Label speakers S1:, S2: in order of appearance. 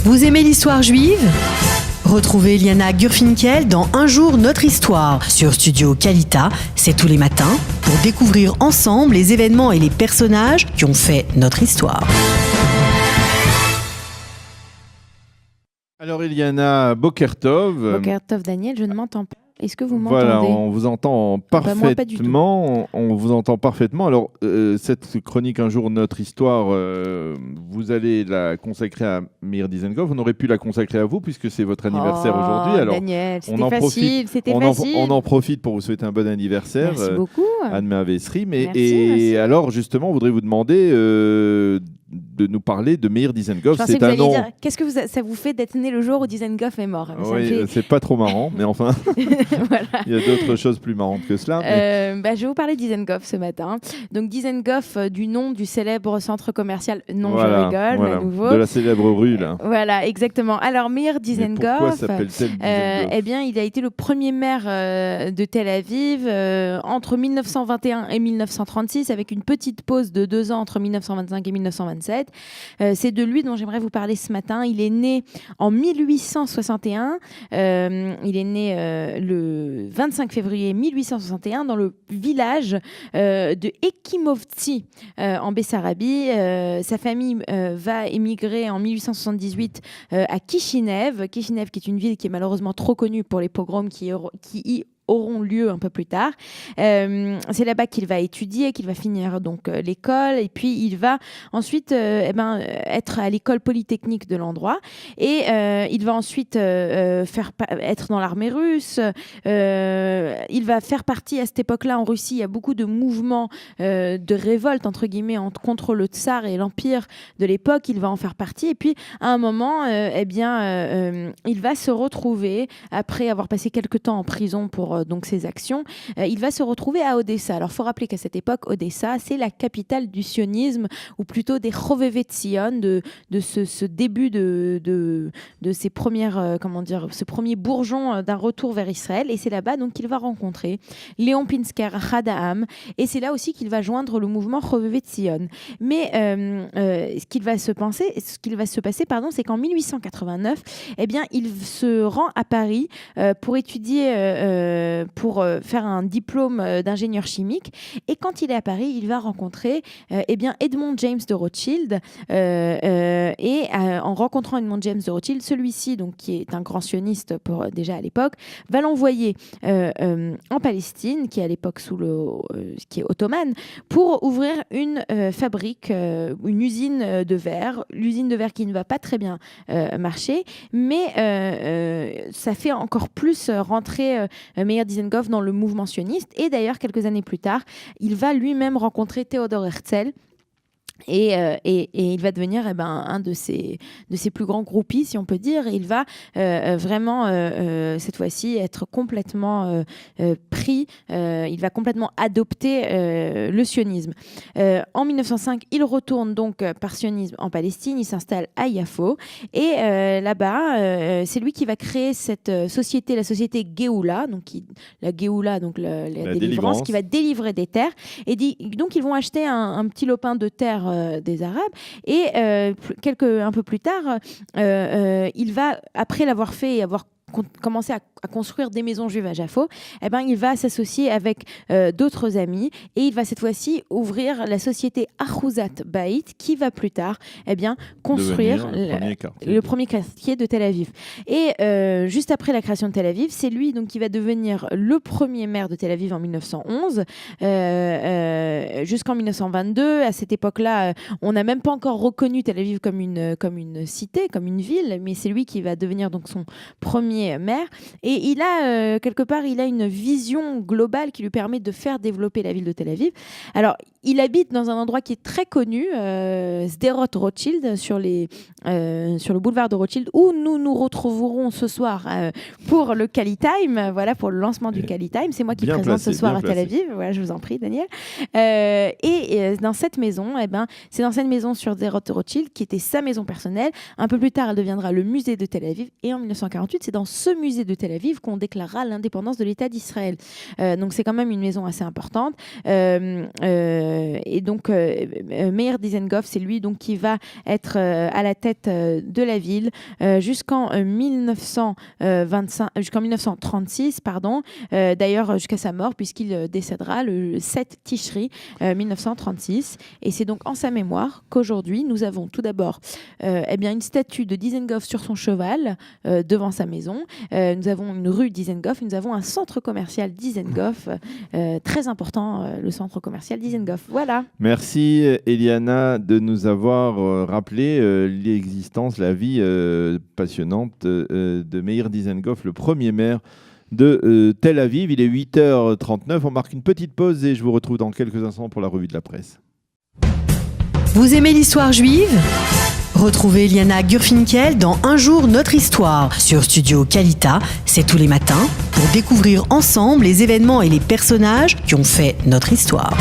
S1: Vous aimez l'histoire juive ? Retrouvez Liana Gurfinkel dans Un jour notre histoire sur Studio Kalita, c'est tous les matins, pour découvrir ensemble les événements et les personnages qui ont fait notre histoire.
S2: Alors Eliana, Boker Tov.
S3: Boker Tov Daniel, je ne m'entends pas. Est-ce que vous
S2: Voilà,
S3: m'entendez ?
S2: on vous entend parfaitement.
S3: Moi, pas du tout.
S2: On vous entend parfaitement. Alors, cette chronique Un jour notre histoire, vous allez la consacrer à Meir Dizengoff. On aurait pu la consacrer à vous puisque c'est votre anniversaire aujourd'hui. Alors,
S3: Daniel, c'était facile.
S2: On en profite pour vous souhaiter un bon anniversaire.
S3: Merci beaucoup.
S2: Anne-Mère Vesry.
S3: Merci.
S2: Alors, justement, on voudrait vous demander de nous parler de Meir Dizengoff.
S3: Je pensais que vous alliez dire, qu'est-ce que ça vous fait d'être né le jour où Dizengoff est mort ?
S2: Oui, c'est pas trop marrant, mais enfin,
S3: voilà.
S2: Il y a d'autres choses plus marrantes que cela. Mais...
S3: je vais vous parler de Dizengoff ce matin. Donc Dizengoff, du nom du célèbre centre commercial, je rigole, à nouveau.
S2: De la célèbre rue, là.
S3: Voilà, exactement. Alors Meir Dizengoff,
S2: pourquoi s'appelle-t-elle Dizengoff ?
S3: il a été le premier maire de Tel Aviv entre 1921 et 1936, avec une petite pause de 2 ans entre 1925 et 1927. C'est de lui dont j'aimerais vous parler ce matin. Il est né en 1861. Il est né le 25 février 1861 dans le village de Ekimovtsi en Bessarabie. Sa famille va émigrer en 1878 à Kishinev. Kishinev, qui est une ville qui est malheureusement trop connue pour les pogroms qui y auront lieu un peu plus tard. C'est là-bas qu'il va étudier, qu'il va finir donc l'école, et puis il va ensuite être à l'école polytechnique de l'endroit, et il va ensuite être dans l'armée russe. Il va faire partie à cette époque-là en Russie. Il y a beaucoup de mouvements de révolte entre guillemets contre le tsar et l'empire de l'époque. Il va en faire partie, et puis à un moment, il va se retrouver, après avoir passé quelques temps en prison pour donc ses actions, il va se retrouver à Odessa. Alors, il faut rappeler qu'à cette époque, Odessa, c'est la capitale du sionisme, ou plutôt des Chovevet Tzion, de ce début de ces premières, ce premier bourgeon d'un retour vers Israël. Et c'est là-bas donc qu'il va rencontrer Léon Pinsker, Hadaam, et c'est là aussi qu'il va joindre le mouvement Chovevet Tzion. Mais ce qu'il va se passer, c'est qu'en 1889, il se rend à Paris pour étudier, pour faire un diplôme d'ingénieur chimique. Et quand il est à Paris, il va rencontrer Edmond James de Rothschild. En rencontrant Edmond James de Rothschild, celui-ci, donc, qui est un grand sioniste déjà à l'époque, va l'envoyer en Palestine, qui est à l'époque qui est ottomane, pour ouvrir une fabrique, une usine de verre. L'usine de verre qui ne va pas très bien marcher, mais ça fait encore plus rentrer Meir Dizengoff dans le mouvement sioniste. Et d'ailleurs, quelques années plus tard, il va lui-même rencontrer Theodor Herzl. Et il va devenir un de ses plus grands groupies, si on peut dire. Il va vraiment, cette fois-ci, être complètement pris. Il va complètement adopter le sionisme. En 1905, il retourne donc par sionisme en Palestine. Il s'installe à Yafo. Et là-bas, c'est lui qui va créer cette société, la société Géoula. La Géoula, donc la délivrance, qui va délivrer des terres. Et donc, ils vont acheter un petit lopin de terre des Arabes, et un peu plus tard, il va, après l'avoir fait et avoir commencer à construire des maisons juives à Jaffo, il va s'associer avec d'autres amis, et il va cette fois-ci ouvrir la société Achuzat Bait, qui va plus tard construire le premier quartier de Tel Aviv. Et juste après la création de Tel Aviv, c'est lui donc qui va devenir le premier maire de Tel Aviv en 1911 jusqu'en 1922. À cette époque-là, on n'a même pas encore reconnu Tel Aviv comme une cité, comme une ville, mais c'est lui qui va devenir donc son premier maire. Et il a quelque part, il a une vision globale qui lui permet de faire développer la ville de Tel Aviv. Alors, il habite dans un endroit qui est très connu, Sderot Rothschild, sur le boulevard de Rothschild, où nous nous retrouverons ce soir pour le Kalitime, voilà, pour le lancement du Kalitime. C'est moi qui présente ce soir à Tel Aviv. Voilà, je vous en prie, Daniel. Dans cette maison, c'est dans cette maison sur Sderot Rothschild, qui était sa maison personnelle. Un peu plus tard, elle deviendra le musée de Tel Aviv. Et en 1948, c'est dans ce musée de Tel Aviv qu'on déclarera l'indépendance de l'État d'Israël. Donc c'est quand même une maison assez importante. Et donc Meir Dizengoff, c'est lui donc qui va être à la tête de la ville jusqu'en 1936, pardon. D'ailleurs jusqu'à sa mort, puisqu'il décédera le 7 Tishri 1936. Et c'est donc en sa mémoire qu'aujourd'hui nous avons tout d'abord une statue de Dizengoff sur son cheval devant sa maison. Nous avons une rue Dizengoff, nous avons un centre commercial Dizengoff, très important, le centre commercial Dizengoff. Voilà.
S2: Merci Eliana de nous avoir rappelé l'existence, la vie passionnante de Meir Dizengoff, le premier maire de Tel Aviv. Il est 8h39, on marque une petite pause et je vous retrouve dans quelques instants pour la revue de la presse.
S1: Vous aimez l'histoire juive ? Retrouvez Liana Gurfinkel dans Un jour notre histoire sur Studio Kalita, c'est tous les matins, pour découvrir ensemble les événements et les personnages qui ont fait notre histoire.